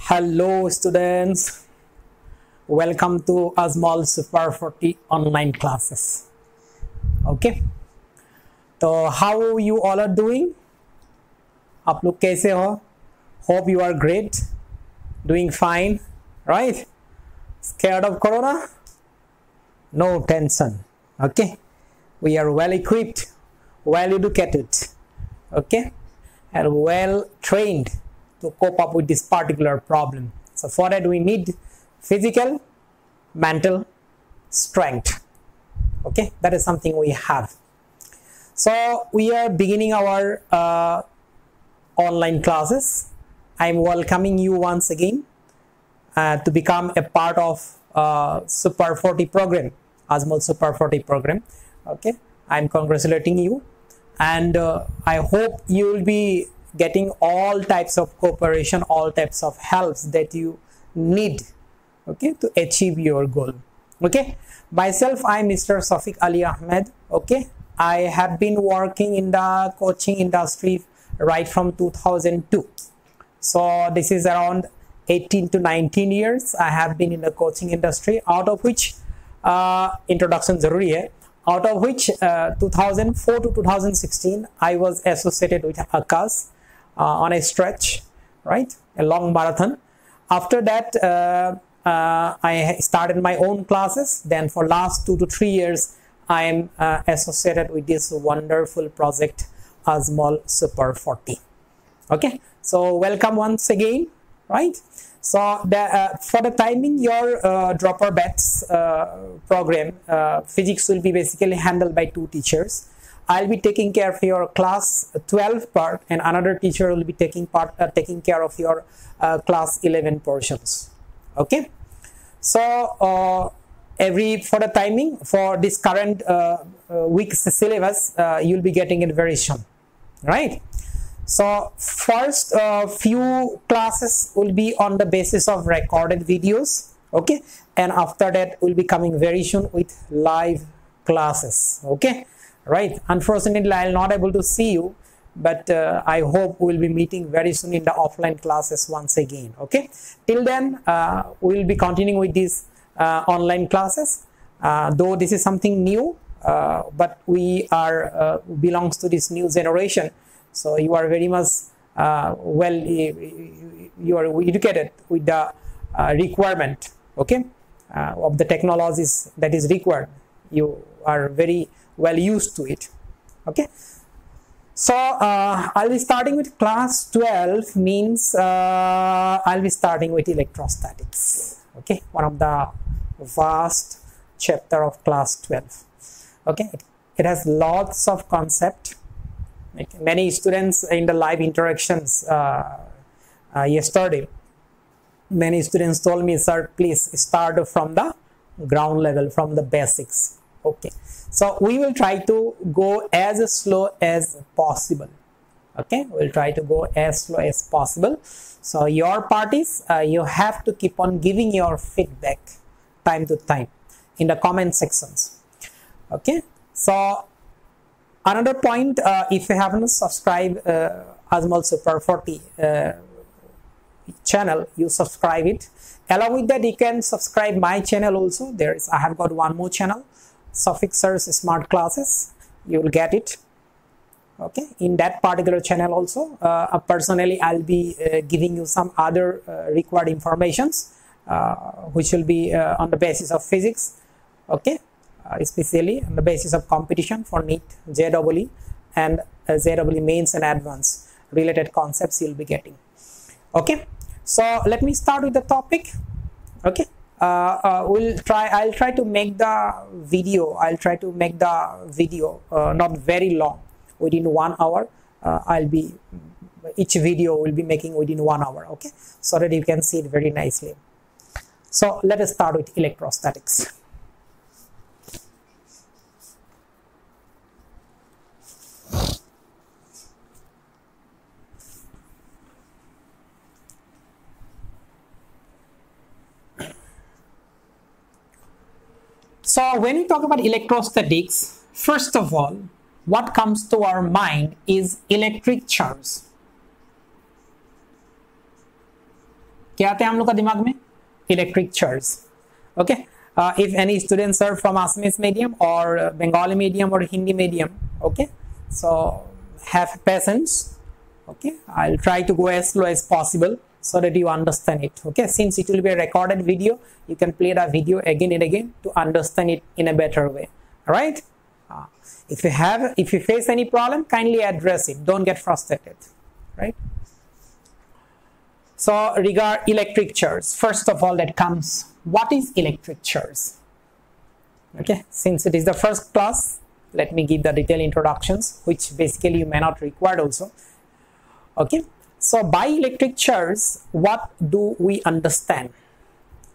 Hello students, welcome to Azmal Super 40 online classes. Okay, so how you all are doing? आप लोग कैसे हो? Hope you are great, doing fine, right? Scared of corona? No tension. Okay, we are well equipped, well educated, okay, and well trained to cope up with this particular problem. So for that we need physical, mental strength. Okay, that is something we have. So we are beginning our online classes. I'm welcoming you once again to become a part of Super 40 program, Azmal Super 40 program. Okay, I'm congratulating you, and I hope you will be getting all types of cooperation, all types of helps that you need, okay, to achieve your goal. Okay, myself, I'm Mr. Safiq Ali Ahmed. Okay, I have been working in the coaching industry right from 2002. So this is around 18 to 19 years I have been in the coaching industry, out of which introduction zaruri hai, out of which 2004 to 2016 I was associated with ACAS on a stretch, right, a long marathon. After that I started my own classes. Then for last 2 to 3 years I am associated with this wonderful project Azmal Super 40. Okay, so welcome once again, right? So the, for the timing, your dropper bets program, physics will be basically handled by 2 teachers. I'll be taking care of your class 12 part, and another teacher will be taking care of your class 11 portions. Okay, so for the timing for this current week's syllabus, you'll be getting it very soon, right? So first few classes will be on the basis of recorded videos, okay, and after that will be coming very soon with live classes. Okay, right? Unfortunately I'll not able to see you, but I hope we'll be meeting very soon in the offline classes once again. Okay, till then we'll be continuing with these online classes, though this is something new, but we are belongs to this new generation. So you are very much well, you are educated with the requirement, okay, of the technologies that is required. You are very well used to it. Okay, so I'll be starting with class 12, means I'll be starting with electrostatics. Okay, one of the vast chapter of class 12. Okay, it has lots of concept. Like many students in the live interactions yesterday, many students told me, sir, please start from the ground level, from the basics. Okay, so we will try to go as slow as possible. Okay, we'll try to go as slow as possible. So your part is you have to keep on giving your feedback time to time in the comment sections. Okay, so another point, if you haven't subscribed Azmal Super 40 channel, you subscribe it. Along with that, you can subscribe my channel also. I have got one more channel, Safiq Sir's Smart Classes. You will get it. Okay, in that particular channel also, personally I'll be giving you some other required informations, which will be on the basis of physics. Okay, especially on the basis of competition for NEET, JEE, and JEE mains and advanced related concepts you'll be getting. Okay, so let me start with the topic. Okay, I'll try to make the video. Not very long, within 1 hour. Each video will be making within 1 hour. Okay, so that you can see it very nicely. So let us start with electrostatics. So when we talk about electrostatics, first of all, what comes to our mind is electric charge. क्या आते हैं हम लोग का दिमाग में? Electric charge. Okay, if any students are from Assamese medium or Bengali medium or Hindi medium, okay, so have patience. Okay, I'll try to go as slow as possible so that you understand it. Okay, since it will be a recorded video, you can play the video again and again to understand it in a better way. All right, if you face any problem, kindly address it, don't get frustrated. Right, so regard electric charge, first of all that comes, what is electric charge? Okay, since it is the first class, let me give the detailed introductions, which basically you may not require also. Okay, so by electric charge, what do we understand?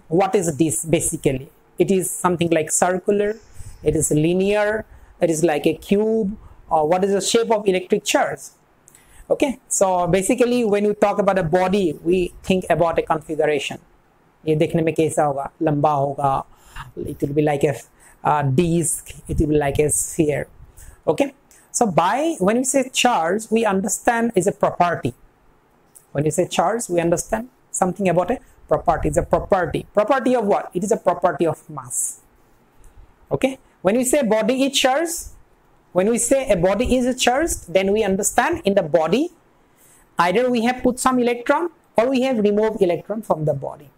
What is this basically? It is something like circular, it is linear, it is like a cube, or what is the shape of electric charge? Okay, so basically when you talk about a body, we think about a configuration. ये देखने में कैसा होगा? लंबा होगा, it will be like a disc, it will be like a sphere. Okay, so when we say charge, we understand is a property. When you say charge, we understand something about a property. It's a property. Property of what? It is a property of mass. Okay, when we say body is charged, when we say a body is charged, then we understand in the body either we have put some electron or we have removed electron from the body.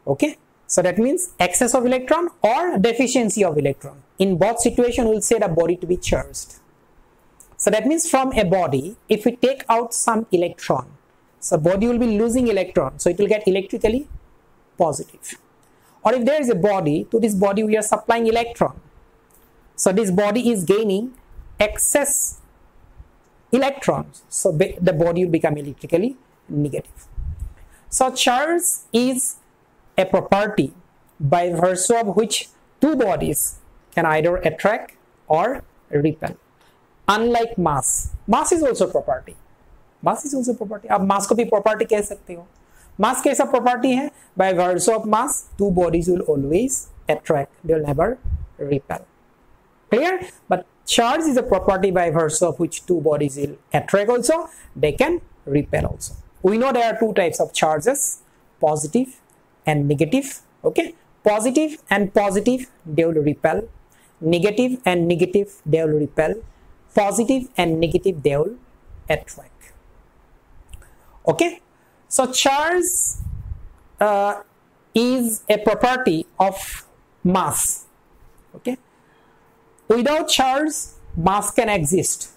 Okay, so that means excess of electron or deficiency of electron. In both situations, we'll say the body to be charged. So that means from a body, if we take out some electron, so body will be losing electron, so it will get electrically positive. Or if there is a body, to this body we are supplying electron, so this body is gaining excess electrons, so the body will become electrically negative. So charge is a property by virtue of which two bodies can either attract or repel. Unlike mass, mass is also property. Mass is also property. आप mass को भी property कह सकते हो. Mass कैसा property है? By virtue of mass, two bodies will always attract. They will never repel. Clear? But charge is a property by virtue of which two bodies will attract also. They can repel also. We know there are two types of charges: positive and negative. Okay, positive and positive, they will repel. Negative and negative, they will repel. Positive and negative, they will attract. Okay, so charge is a property of mass. Okay, without charge, mass can exist.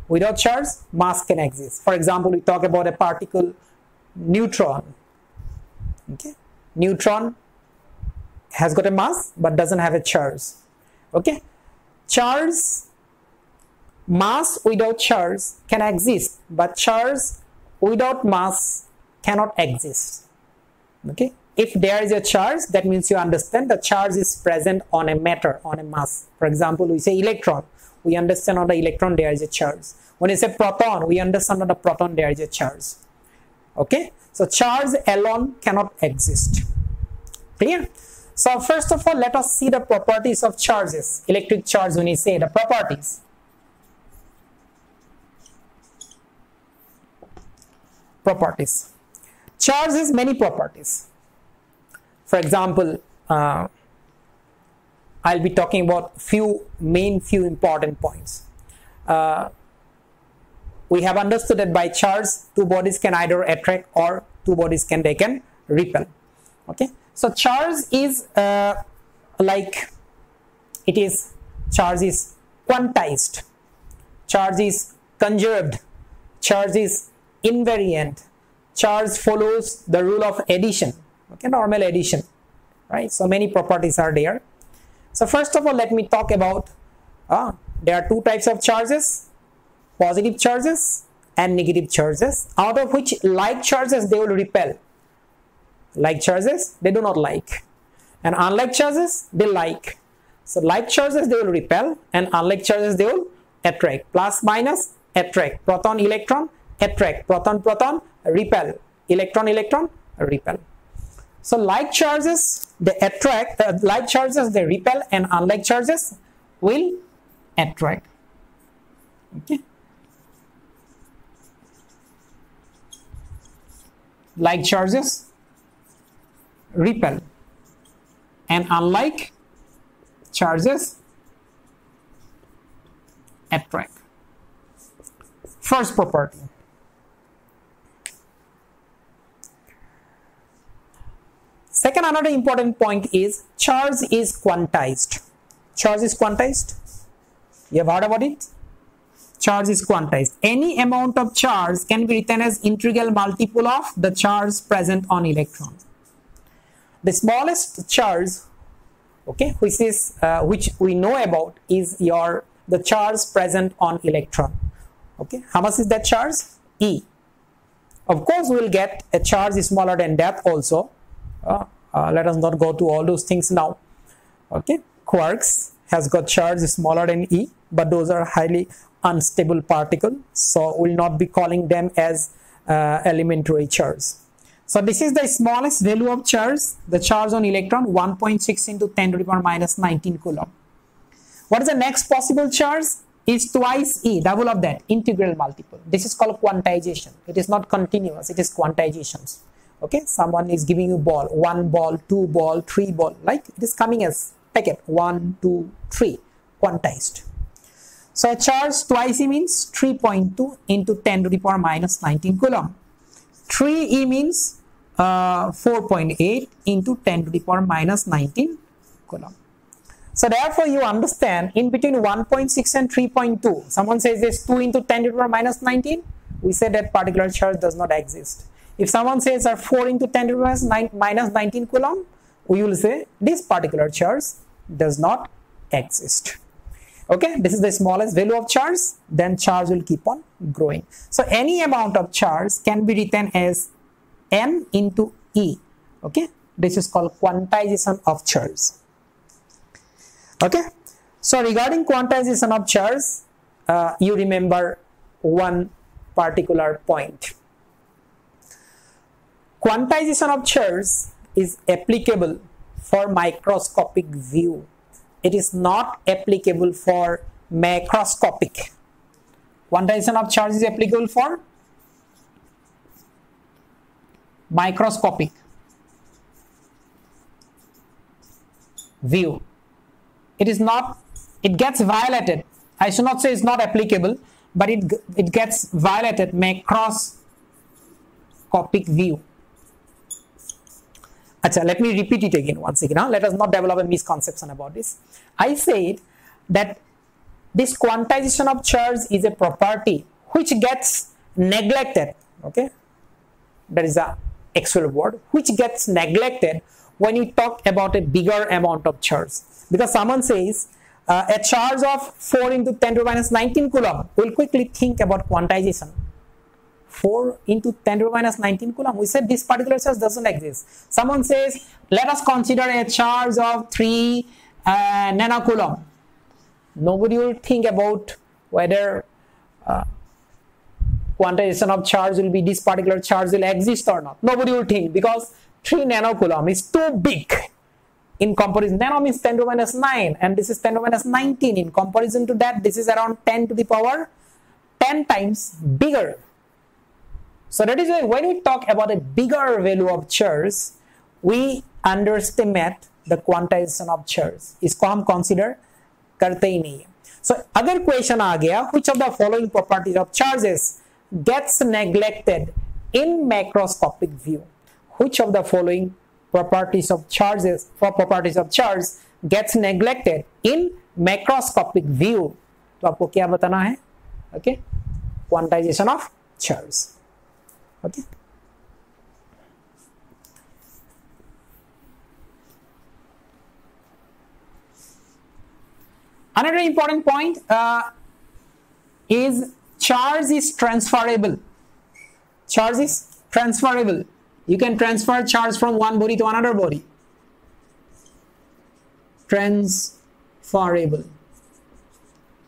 Without charge, mass can exist. For example, we talk about a particle neutron. Okay, neutron has got a mass but doesn't have a charge. Okay, charge, mass without charge can exist, but charge without mass cannot exist. Okay, if there is a charge, that means you understand the charge is present on a matter, on a mass. For example, we say electron, we understand on the electron there is a charge. When you say proton, we understand on the proton there is a charge. Okay, so charge alone cannot exist. Clear? So first of all, let us see the properties of charges. Electric charge, when you say the properties. Properties. Charge has many properties. For example, I'll be talking about few important points. We have understood that by charge, two bodies can either attract or two bodies can repel. Okay, so charge is charge is quantized, charge is conserved, charge is invariant, charge follows the rule of addition. Okay, normal addition, right? So many properties are there. So first of all, let me talk about there are two types of charges: positive charges and negative charges, out of which like charges they will repel. Like charges they do not like, and unlike charges they like. So like charges they will repel, and unlike charges they will attract. Plus minus, attract. Proton electron, attract. Proton proton, repel. Electron electron, repel. So like charges they attract, like charges they repel, and unlike charges will attract. Okay, like charges repel, and unlike charges attract. First property. Second, another important point is charge is quantized. Charge is quantized. You have heard about it? Charge is quantized. Any amount of charge can be written as integral multiple of the charge present on electron. The smallest charge, okay, which we know about, is the charge present on electron. Okay, how much is that charge? E. Of course, we will get a charge smaller than that also. Let us not go to all those things now. Okay, quarks has got charge smaller than E, but those are highly unstable particles, so we will not be calling them as elementary charge. So this is the smallest value of charge, the charge on electron, 1.6 into 10 to the power minus 19 coulomb. What is the next possible charge? Is twice E, double of that, integral multiple. This is called quantization. It is not continuous, it is quantizations. Okay, someone is giving you ball, 1 ball, 2 ball, 3 ball, like it is coming as packet, 1, 2, 3, quantized. So a charge twice E means 3.2 into 10 to the power minus 19 coulomb. 3E means 4.8 into 10 to the power minus 19 coulomb. So therefore you understand, in between 1.6 and 3.2, someone says this 2 into 10 to the power minus 19, we say that particular charge does not exist. If someone says 4 into 10 to the power minus 19 coulomb, we will say this particular charge does not exist. Okay, this is the smallest value of charge, then charge will keep on growing. So any amount of charge can be written as N into E. Okay, this is called quantization of charge. Okay, so regarding quantization of charge, you remember one particular point. Quantization of charge is applicable for microscopic view. It is not applicable for macroscopic. Quantization of charge is applicable for microscopic view. It is not, it gets violated. I should not say it's not applicable, but it gets violated macroscopic view. Achha, let me repeat it again once again. Let us not develop a misconception about this. I said that this quantization of charge is a property which gets neglected. Okay, that is the actual word, which gets neglected when you talk about a bigger amount of charge. Because someone says a charge of 4 into 10 to the minus 19 coulomb, we'll quickly think about quantization. 4 into 10 to the minus 19 coulomb. We said this particular charge doesn't exist. Someone says, let us consider a charge of 3 nanocoulomb. Nobody will think about whether quantization of charge will be, this particular charge will exist or not. Nobody will think, because 3 nanocoulomb is too big in comparison. Nano means 10 to the minus 9, and this is 10 to the minus 19. In comparison to that, this is around 10 to the power 10 times bigger. So that is why when we talk about a bigger value of charge, we underestimate the quantization of charge. इसको हम consider करते ही नहीं है. So अगर question आ गया, which of the following properties of charges gets neglected in macroscopic view? Which of the following properties of charges, properties of charge gets neglected in macroscopic view? तो आपको क्या बताना है? Okay, quantization of charge. Okay. Another important point is charge is transferable. Charge is transferable. You can transfer charge from one body to another body. Transferable.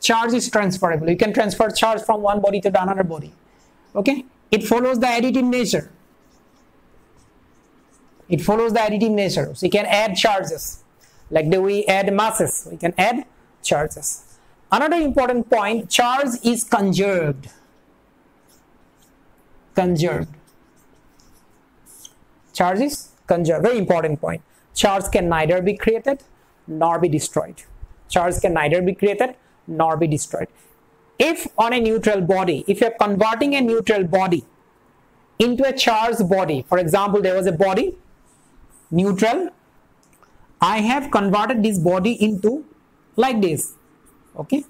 Charge is transferable. You can transfer charge from one body to another body. Okay. It follows the additive nature. It follows the additive nature. So you can add charges. Like the way we add masses, we can add charges. Another important point, charge is conserved. Conserved. Charge is conserved. Very important point. Charge can neither be created nor be destroyed. Charge can neither be created nor be destroyed. If on a neutral body, if you're converting a neutral body into a charged body, for example, there was a body, neutral, I have converted this body into like this, okay?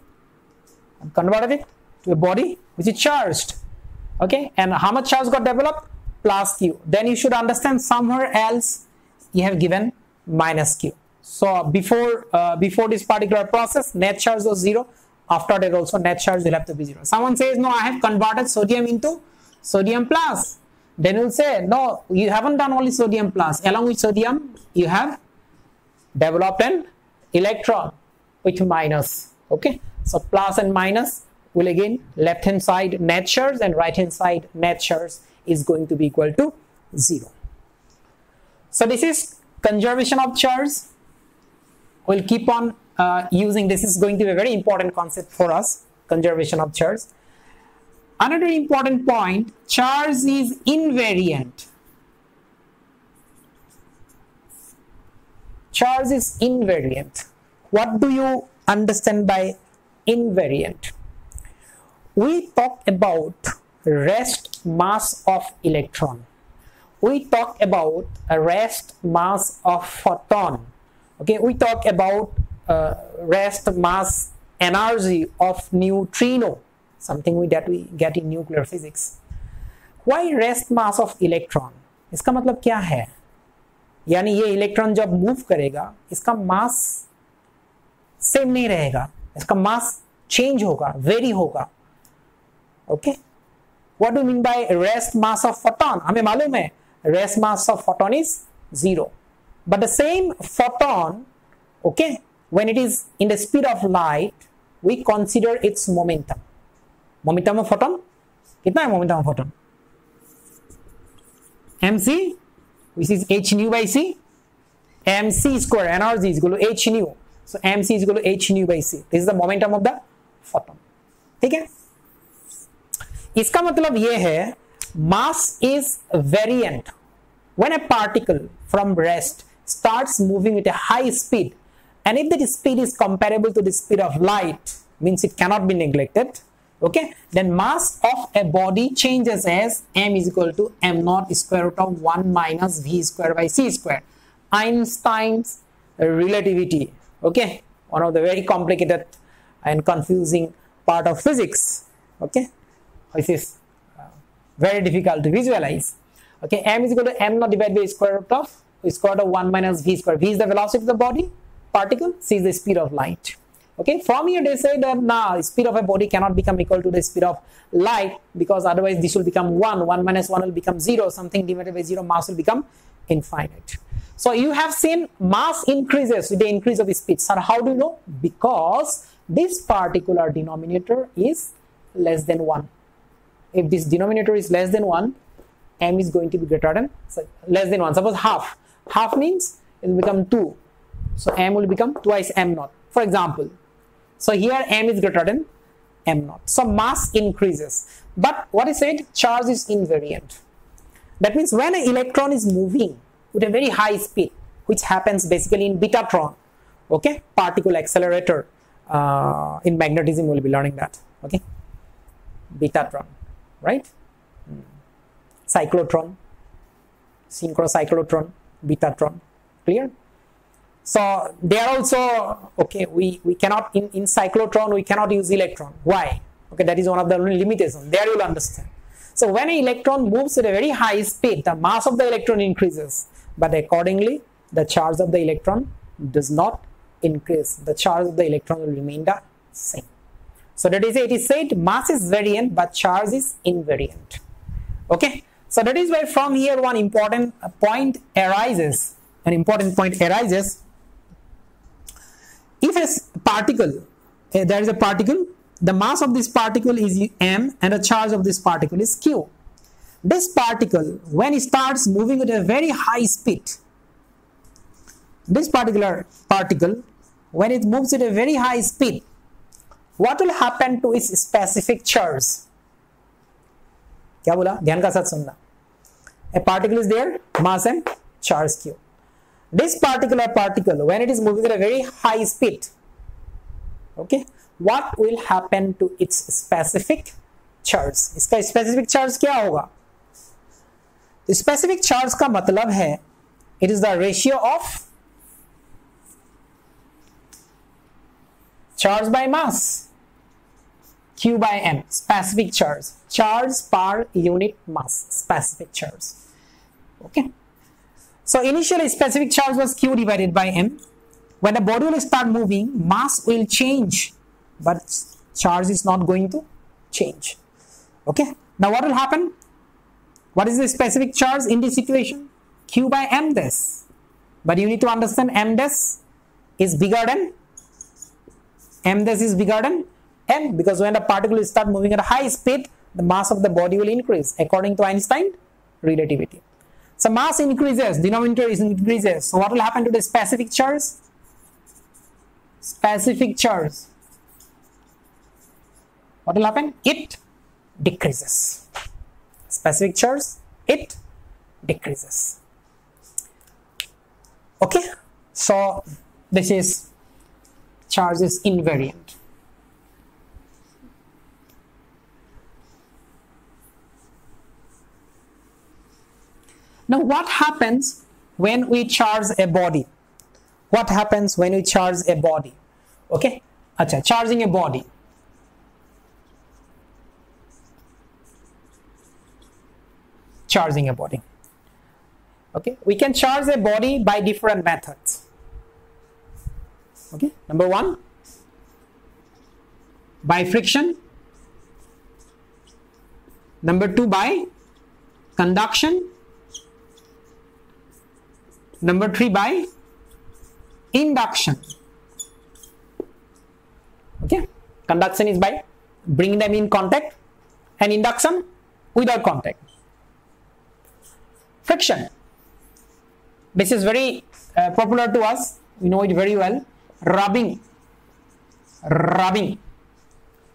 I've converted it to a body which is charged, okay? And how much charge got developed? Plus Q. Then you should understand somewhere else you have given minus Q. So before this particular process, net charge was 0. After that also net charge will have to be 0. Someone says, no, I have converted sodium into sodium plus. Then you'll say, no, you haven't done only sodium plus. Along with sodium, you have developed an electron with minus. Okay, so plus and minus will again left hand side net charge and right hand side net charge is going to be equal to 0. So this is conservation of charge. We'll keep on using this. Is going to be a very important concept for us, conservation of charge. Another important point, charge is invariant. Charge is invariant. What do you understand by invariant? We talk about rest mass of electron. We talk about a rest mass of photon. Okay, we talk about rest mass energy of neutrino, something that we get in nuclear physics. Why rest mass of electron? इसका मतलब क्या है? यानी ये electron जब move करेगा इसका mass same नहीं रहेगा, इसका मास चेंज होगा, वेरी होगा. Okay, what do mean by rest mass of photon? हमें मालूम है rest mass of photon is 0, but the same photon, okay, when it is in the speed of light, we consider its momentum. Momentum of photon, कितना है momentum of photon? mc, which is h nu by c. mc square energy is equal to h nu. So mc is equal to h nu by c. This is the momentum of the photon. ठीक है? इसका मतलब ये है mass is variant. When a particle from rest starts moving at a high speed, and if the speed is comparable to the speed of light, means it cannot be neglected, okay, then mass of a body changes as m is equal to m naught square root of 1 minus v square by c square. Einstein's relativity, okay, one of the very complicated and confusing part of physics, okay, which is very difficult to visualize. Okay, m is equal to m naught divided by square root of 1 minus v square. V is the velocity of the body, particle, c is the speed of light. Okay, from here they say that now speed of a body cannot become equal to the speed of light, because otherwise this will become 1 minus 1 will become 0, something divided by 0, mass will become infinite. So you have seen mass increases with the increase of speed. So how do you know? Because this particular denominator is less than 1. If this denominator is less than 1, m is going to be greater than, so less than 1. Suppose half means it will become 2. So m will become twice m naught, for example. So here m is greater than m naught. So mass increases. But what is said? Charge is invariant. That means when an electron is moving with a very high speed, which happens basically in betatron, okay, particle accelerator, in magnetism we'll be learning that, okay, betatron, right, cyclotron, synchrocyclotron, betatron, clear? So they are also, okay, we cannot, in cyclotron we cannot use electron. Why? Okay, that is one of the limitations. There you will understand. So when an electron moves at a very high speed, the mass of the electron increases, but accordingly the charge of the electron does not increase. The charge of the electron will remain the same. So that is, it is said mass is variant but charge is invariant. Okay, so that is why from here one important point arises. An important point arises. If a particle, there is a particle, the mass of this particle is m and the charge of this particle is q. This particle, when it starts moving at a very high speed, this particular particle, when it moves at a very high speed, what will happen to its specific charge? क्या बोला? ध्यान का साथ सुनना. A particle is there, mass m, charge q. This particular particle, when it is moving at a very high speed, okay, what will happen to its specific charge? इसका specific charge क्या होगा? Specific charge का मतलब है it is the ratio of charge by mass, q by m, specific charge, charge per unit mass, specific charge. Okay, so initially specific charge was q divided by m. When the body will start moving, mass will change, but charge is not going to change. Okay, now what will happen? What is the specific charge in this situation? Q by m dash. But you need to understand m dash is bigger than m dash is bigger than m, because when the particle start moving at a high speed, the mass of the body will increase according to Einstein relativity. So mass increases, denominator is increases. So what will happen to the specific charge? Specific charge, what will happen? It decreases. Specific charge, it decreases. Okay, so this is charge is invariant. Now what happens when we charge a body? What happens when we charge a body? Okay, acha, charging a body. Charging a body. Okay, we can charge a body by different methods. Okay, number one, by friction. Number two, by conduction. Number three, by induction. Okay, conduction is by bringing them in contact, and induction without contact. Friction, this is very popular to us, we know it very well. Rubbing,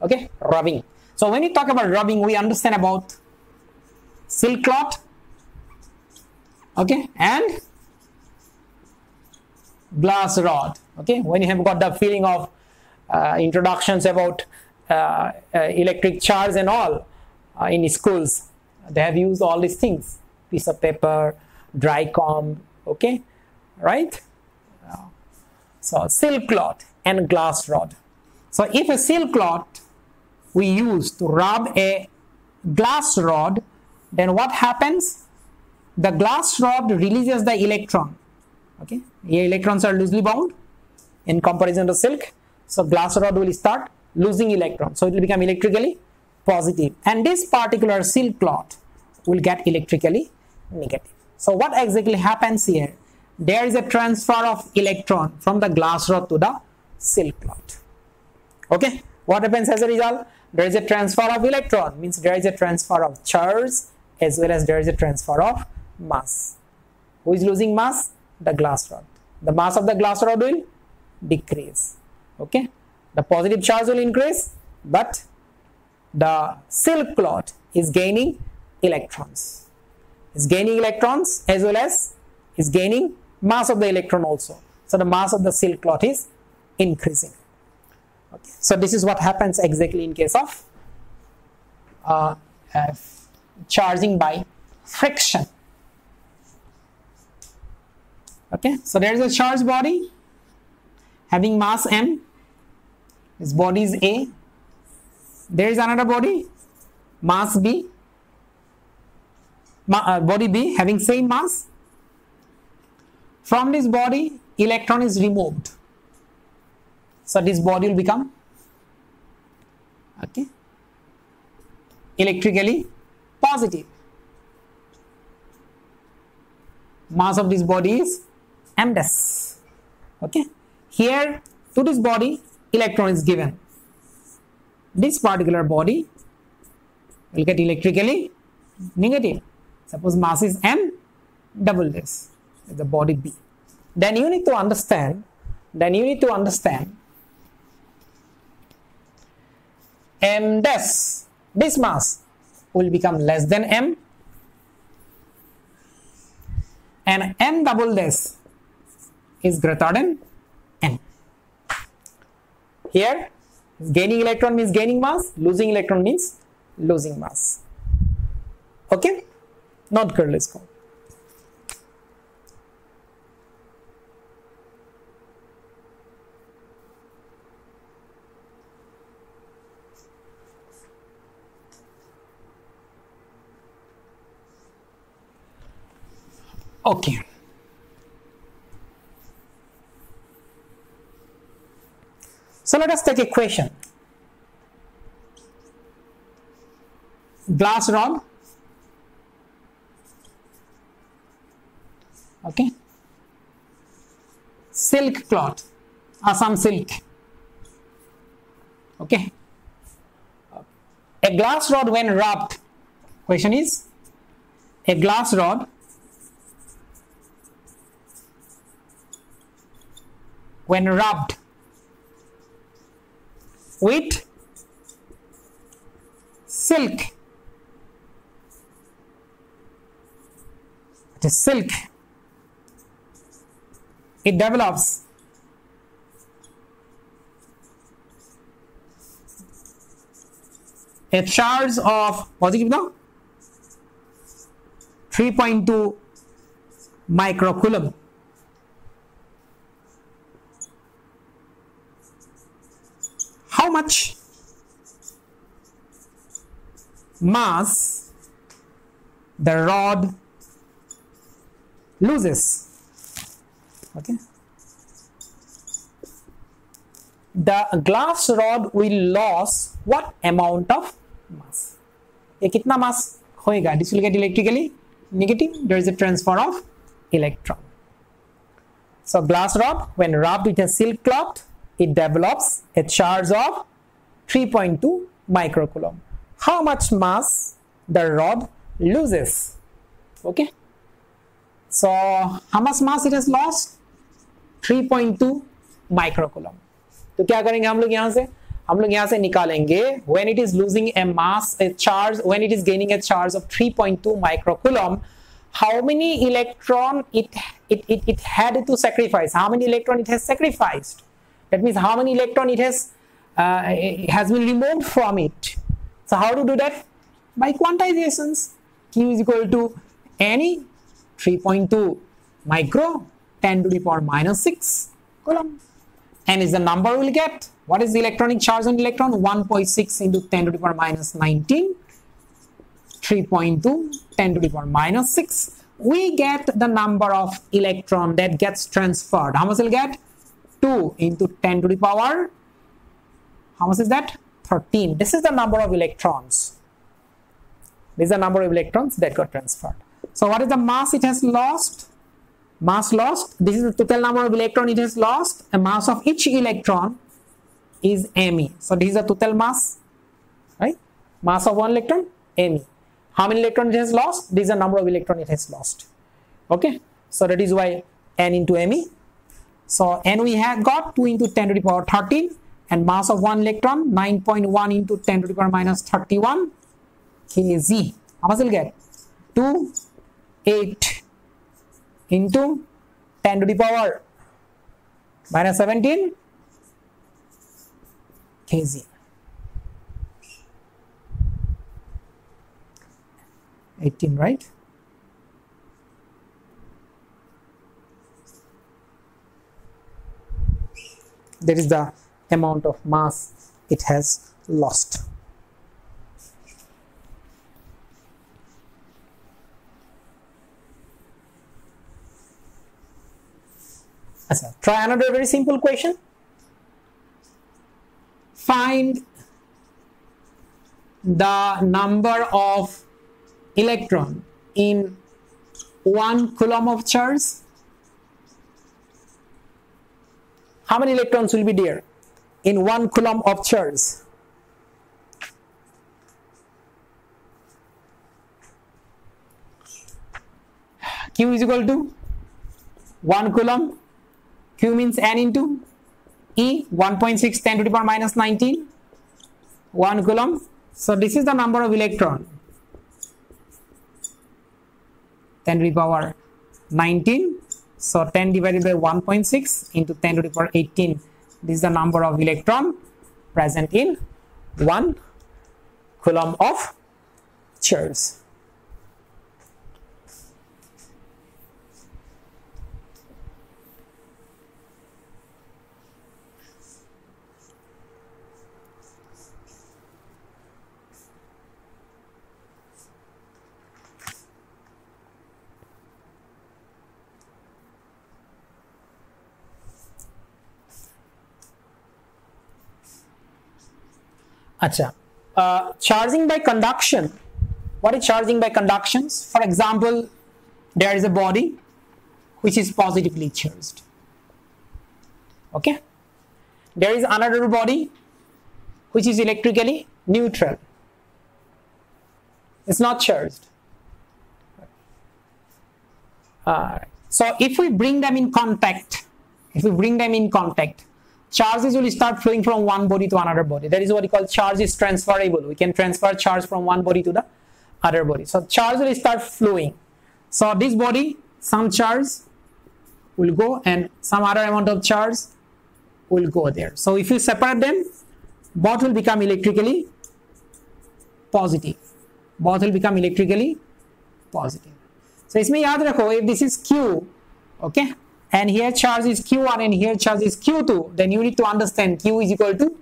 okay, rubbing. So when we talk about rubbing, we understand about silk cloth, okay, and glass rod. Okay, when you have got the feeling of introductions about electric charge and all in schools, they have used all these things, piece of paper, dry comb, okay, right? So silk cloth and glass rod. So if a silk cloth we use to rub a glass rod, then what happens? The glass rod releases the electron. Okay, here electrons are loosely bound in comparison to silk, so glass rod will start losing electrons, so it will become electrically positive, and this particular silk cloth will get electrically negative. So what exactly happens here? There is a transfer of electron from the glass rod to the silk cloth. Okay, what happens as a result? There is a transfer of electron, means there is a transfer of charge as well as there is a transfer of mass. Who is losing mass? The glass rod. The mass of the glass rod will decrease. Okay, the positive charge will increase, but the silk cloth is gaining electrons. Is gaining electrons as well as is gaining mass of the electron also. So the mass of the silk cloth is increasing. Okay, so this is what happens exactly in case of charging by friction. Okay, so there is a charged body having mass m. This body is A. There is another body, mass B. Body B having same mass. From this body, electron is removed. So this body will become, okay, electrically positive. Mass of this body is m dash. Okay, here to this body electron is given. This particular body will get electrically negative. Suppose mass is m, double this, the body B. Then you need to understand. M dash, this mass will become less than m, and n double dash is greater than n. Here gaining electron means gaining mass, losing electron means losing mass. Okay, not good. Let's go. Okay. So let us take a question. Glass rod. Okay. Silk cloth. Assam silk. Okay. A glass rod when rubbed. Question is, a glass rod when rubbed with silk, it is silk, it develops a charge of positive now 3.2 microcoulomb. How much mass the rod loses? Okay, the glass rod will lose what amount of mass? ये कितना mass होएगा? This will get electrically negative. There is a transfer of electron. So glass rod when rubbed with a silk cloth, it develops a charge of 3.2 microcoulomb. How much mass the rod loses? Okay. So how much mass it has lost? 3.2 microcoulomb. तो क्या करेंगे हम लोग यहाँ से? हम लोग यहाँ से निकालेंगे when it is losing a mass, a charge, when it is gaining a charge of 3.2 microcoulomb, how many electron it had to sacrifice? How many electron it has sacrificed? That means how many electron it has been removed from it. So how to do that? By quantizations. Q is equal to any 3.2 micro 10 to the power minus 6 coulomb. N is the number we'll get. What is the electronic charge on electron? 1.6 into 10 to the power minus 19. 3.2 10 to the power minus 6. We get the number of electron that gets transferred. How much we'll get? 2 into 10 to the power, how much is that? 13. This is the number of electrons. This is the number of electrons that got transferred. So what is the mass it has lost? Mass lost. This is the total number of electron it has lost. The mass of each electron is me. So this is the total mass, right? Mass of one electron, me. How many electrons it has lost? This is the number of electron it has lost. Okay. So that is why n into me. So n we have got 2 into 10 to the power 13, and mass of one electron 9.1 into 10 to the power minus 31 kg. How much will get? 2.8 into 10 to the power minus 17 kg. 18, right? That is the amount of mass it has lost. Try another very simple question. Find the number of electron in 1 coulomb of charge. How many electrons will be there in 1 coulomb of charge? Q is equal to 1 coulomb. Q means N into E, 1.6 10 to the power minus 19, 1 coulomb. So this is the number of electron, 10 to the power 19. So 10 divided by 1.6 into 10 to the power 18. This is the number of electron present in 1 coulomb of charge. Acha. Charging by conduction. What is charging by conductions? For example, there is a body which is positively charged. Okay. There is another body which is electrically neutral. It's not charged. So if we bring them in contact, charges will start flowing from one body to another body. That is what we call charge is transferable. We can transfer charge from one body to the other body. So charge will start flowing. So this body, some charge will go and some other amount of charge will go there. So if you separate them, both will become electrically positive. Both will become electrically positive. So इसमें याद रखो, if this is Q, okay, and here charge is Q1 and here charge is Q2, then you need to understand Q is equal to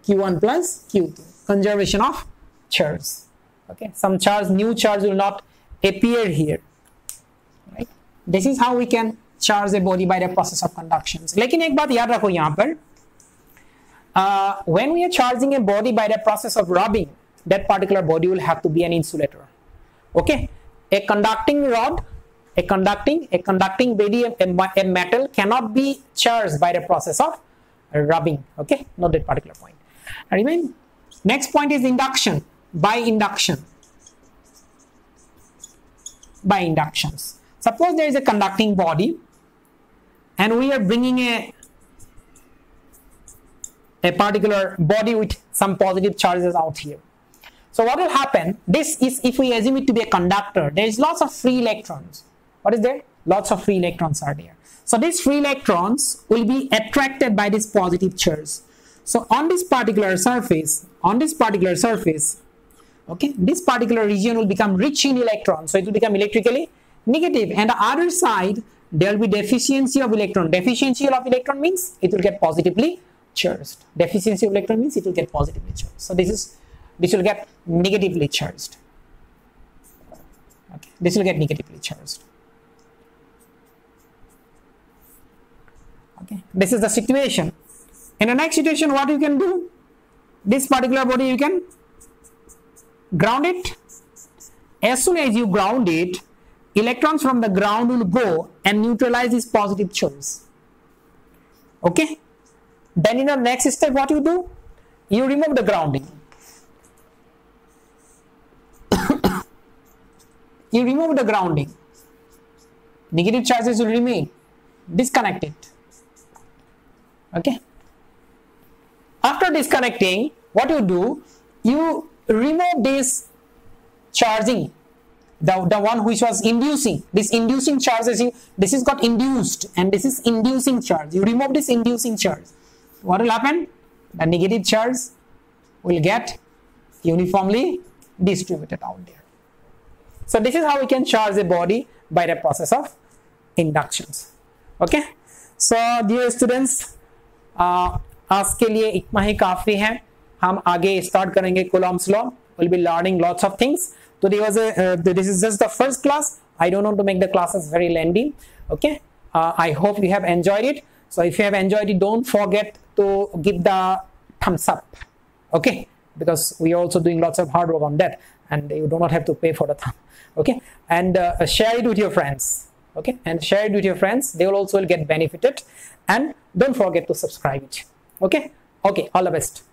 Q1 plus Q2. Conservation of charge. Okay, some charge, new charge will not appear here. Right? This is how we can charge a body by the process of conductions. लेकिन एक बात याद रखो यहाँ पर, when we are charging a body by the process of rubbing, that particular body will have to be an insulator. Okay, a conducting rod, a conducting body, a metal cannot be charged by the process of rubbing. Okay, not that particular point. And even next point is induction. By induction. By inductions. Suppose there is a conducting body and we are bringing a particular body with some positive charges out here. So what will happen? This is, if we assume it to be a conductor, there is lots of free electrons. What is there? Lots of free electrons are there. So these free electrons will be attracted by this positive charge. So on this particular surface, okay, this particular region will become rich in electrons. So it will become electrically negative. And the other side, there will be deficiency of electron. Deficiency of electron means it will get positively charged. Deficiency of electron means it will get positively charged. So this will get negatively charged. Okay, this will get negatively charged. Okay, this is the situation. In the next situation, what you can do? This particular body you can ground it. As soon as you ground it, electrons from the ground will go and neutralize this positive charge. Okay. Then in the next step, what you do? You remove the grounding. You remove the grounding. Negative charges will remain. Disconnect it. Okay. After disconnecting, what you do? You remove this charging, the one which was inducing. This inducing charges, this is got induced and this is inducing charge. You remove this inducing charge. What will happen? The negative charge will get uniformly distributed out there. So this is how we can charge a body by the process of inductions. Okay. So dear students, आज के लिए इतना ही काफी है. हम आगे start करेंगे Coulomb's law. We'll be learning lots of things. Today was this is just the first class. I don't want to make the classes very lengthy. Okay. I hope you have enjoyed it. So if you have enjoyed it, don't forget to give the thumbs up. Okay. Because we are also doing lots of hard work on that, and you do not have to pay for the thumb. Okay. And share it with your friends. Okay. And share it with your friends. They will also get benefited. And don't forget to subscribe it. Okay. Okay. All the best.